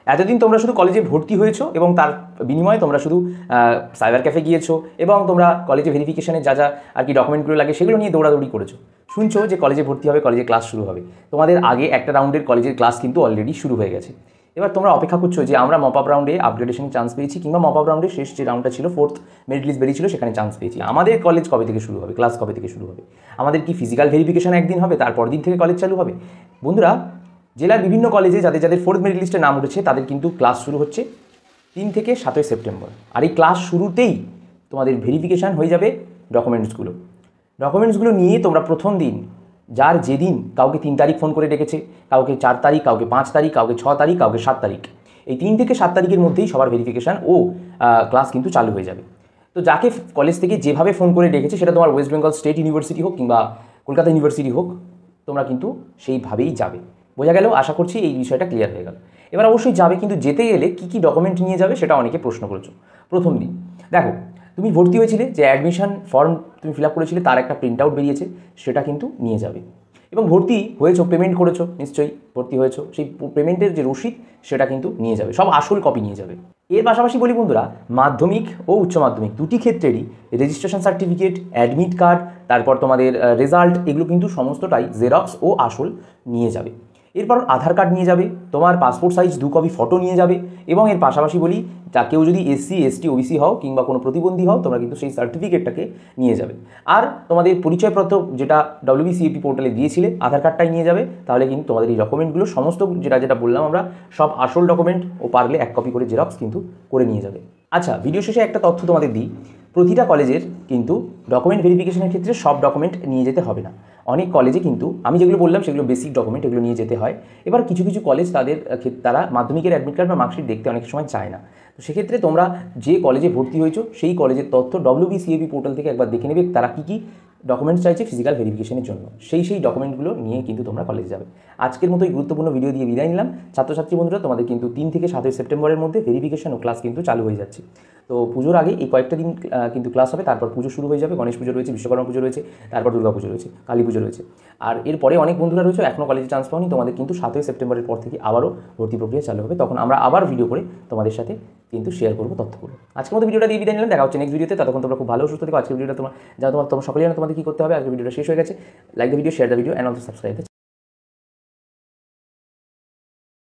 এতদিন তোমরা শুধু কলেজে ভর্তি হয়েছো এবং তার বিনিময়ে তোমরা শুধু সাইবার ক্যাফে গিয়েছো এবং তোমরা কলেজে ভেরিফিকেশনে যা যা আর কি ডকুমেন্টগুলো লাগে সেগুলো নিয়ে দৌড়াদৌড়ি করেছো। শুনছো যে কলেজে ভর্তি হবে, কলেজে ক্লাস শুরু হবে। তোমাদের আগে একটা রাউন্ডের কলেজের ক্লাস কিন্তু অলরেডি শুরু হয়ে গেছে। এবার তোমরা অপেক্ষা করছো যে আমরা মপ আপ রাউন্ডে আপগ্রেডেশন চান্স পেয়েছি, কিংবা মপ আপ রাউন্ডে শেষ যে রাউন্ডটা ছিল 4th মেরিট লিস্ট বেরিয়েছিল সেখানে চান্স পেয়েছি। আমাদের কলেজ কবে থেকে শুরু হবে, ক্লাস কবে থেকে শুরু হবে? আমাদের কি ফিজিক্যাল ভেরিফিকেশন একদিন হবে, তারপর দিন থেকে কলেজ চালু হবে? বন্ধুরা, জেলার বিভিন্ন কলেজে যাদের 4th মেরিট লিস্টে নাম উঠেছে তাদের কিন্তু ক্লাস শুরু হচ্ছে 3 থেকে 7 সেপ্টেম্বর। আর এই ক্লাস শুরুতেই তোমাদের ভেরিফিকেশান হয়ে যাবে ডকুমেন্টসগুলো নিয়ে তোমরা প্রথম দিন, যার যেদিন কাউকে 3 তারিখ ফোন করে ডেকেছে, কাউকে 4 তারিখ, কাউকে 5 তারিখ, কাউকে 6 তারিখ, কাউকে 7 তারিখ, এই 3 থেকে 7 তারিখের মধ্যেই সবার ভেরিফিকেশান ও ক্লাস কিন্তু চালু হয়ে যাবে। তো যাকে কলেজ থেকে যেভাবে ফোন করে ডেকেছে, সেটা তোমার ওয়েস্ট বেঙ্গল স্টেট ইউনিভার্সিটি হোক কিংবা কলকাতা ইউনিভার্সিটি হোক, তোমরা কিন্তু সেইভাবেই যাবে। বোঝা গেল? আশা করছি এই বিষয়টা ক্লিয়ার হয়ে গেল। এবার অবশ্যই যাবে, কিন্তু যেতে গেলে কী কী ডকুমেন্ট নিয়ে যাবে সেটা অনেকে প্রশ্ন করেছো। প্রথম দিন দেখো, তুমি ভর্তি হয়েছিলে, যে অ্যাডমিশন ফর্ম তুমি ফিল আপ করেছিলে তার একটা প্রিন্ট আউট বেরিয়েছে, সেটা কিন্তু নিয়ে যাবে। এবং ভর্তি হয়েছো, পেমেন্ট করেছো, নিশ্চয়ই ভর্তি হয়েছো, সেই পেমেন্টের যে রসিদ সেটা কিন্তু নিয়ে যাবে, সব আসল কপি নিয়ে যাবে। এর পাশাপাশি বলি বন্ধুরা, মাধ্যমিক ও উচ্চ মাধ্যমিক দুটি ক্ষেত্রেরই রেজিস্ট্রেশন সার্টিফিকেট, অ্যাডমিট কার্ড, তারপর তোমাদের রেজাল্ট, এগুলো কিন্তু সমস্তটাই জেরক্স ও আসল নিয়ে যাবে। এরপর আধার কার্ড নিয়ে যাবে, তোমার পাসপোর্ট সাইজ 2 কপি ফটো নিয়ে যাবে, এবং এর পাশাপাশি বলি, কেউ যদি SC ST OBC হও কিংবা কোনো প্রতিবন্ধী হও, তোমরা কিন্তু সেই সার্টিফিকেটটাকে নিয়ে যাবে। আর তোমাদের পরিচয়পত্র যেটা WBCAP পোর্টালে দিয়েছিলে, আধার কার্ডটাই নিয়ে যাবে। তাহলে কিন্তু তোমাদের এই ডকুমেন্টগুলো সমস্ত যেটা বললাম আমরা, সব আসল ডকুমেন্ট ও পারলে 1 কপি করে জেরক্স কিন্তু করে নিয়ে যাবে। আচ্ছা, ভিডিও শেষে একটা তথ্য তোমাদের দিই, প্রতিটা কলেজের কিন্তু ডকুমেন্ট ভেরিফিকেশনের ক্ষেত্রে সব ডকুমেন্ট নিয়ে যেতে হবে না। অনেক কলেজে কিন্তু আমি যেগুলো বললাম সেগুলো বেসিক ডকুমেন্ট, এগুলো নিয়ে যেতে হয়। এবার কিছু কিছু কলেজ তারা মাধ্যমিকের অ্যাডমিট কার্ড বা মার্কশিট দেখতে অনেক সময় চায় না। তো সেক্ষেত্রে তোমরা যে কলেজে ভর্তি হয়েছো সেই কলেজের তথ্য WBCAP পোর্টাল থেকে একবার দেখে নেবে, তারা কী কী ডকুমেন্টস চাইছে ফিজিক্যাল ভেরিফিকেশনের জন্য, সেই ডকুমেন্টগুলো নিয়ে কিন্তু তোমরা কলেজে যাবে। আজকের মতো এই গুরুত্বপূর্ণ ভিডিও দিয়ে বিদায় নিলাম। ছাত্রছাত্রী বন্ধুরা, তোমাদের কিন্তু 3 থেকে 7 সেপ্টেম্বরের মধ্যে ভেরিফিকেশন ও ক্লাস কিন্তু চালু হয়ে যাচ্ছে। তো পুজোর আগে এই কয়েকটা দিন কিন্তু ক্লাস হবে, তারপর পুজো শুরু হয়ে যাবে। গণেশ পুজো রয়েছে, বিশ্বকর্মা পুজো রয়েছে, তারপর দুর্গা পুজো রয়েছে, কালী পুজো রয়েছে। আর এরপরে অনেক বন্ধুরা রয়েছে এখনও কলেজে চান্স পাওনি, তোমাদের কিন্তু 7 সেপ্টেম্বরের পর থেকে আবারও ভর্তি প্রক্রিয়া চালু হবে। তখন আমরা আবার ভিডিও করে তোমাদের সাথে কিন্তু শেয়ার করবো তথ্যগুলো। আজকের মতো ভিডিওটা দিয়ে বিদায় নিলাম, দেখা হচ্ছে নেক্সট ভিডিওতে। ততক্ষণ তোমরা খুব ভালো সুস্থ থেকো। আজকের ভিডিওটা তোমরা সকলেই জানো তোমাদের কী করতে হবে। আজকের ভিডিওটা শেষ হয়ে গেছে। Like the video, share the video, and also subscribe.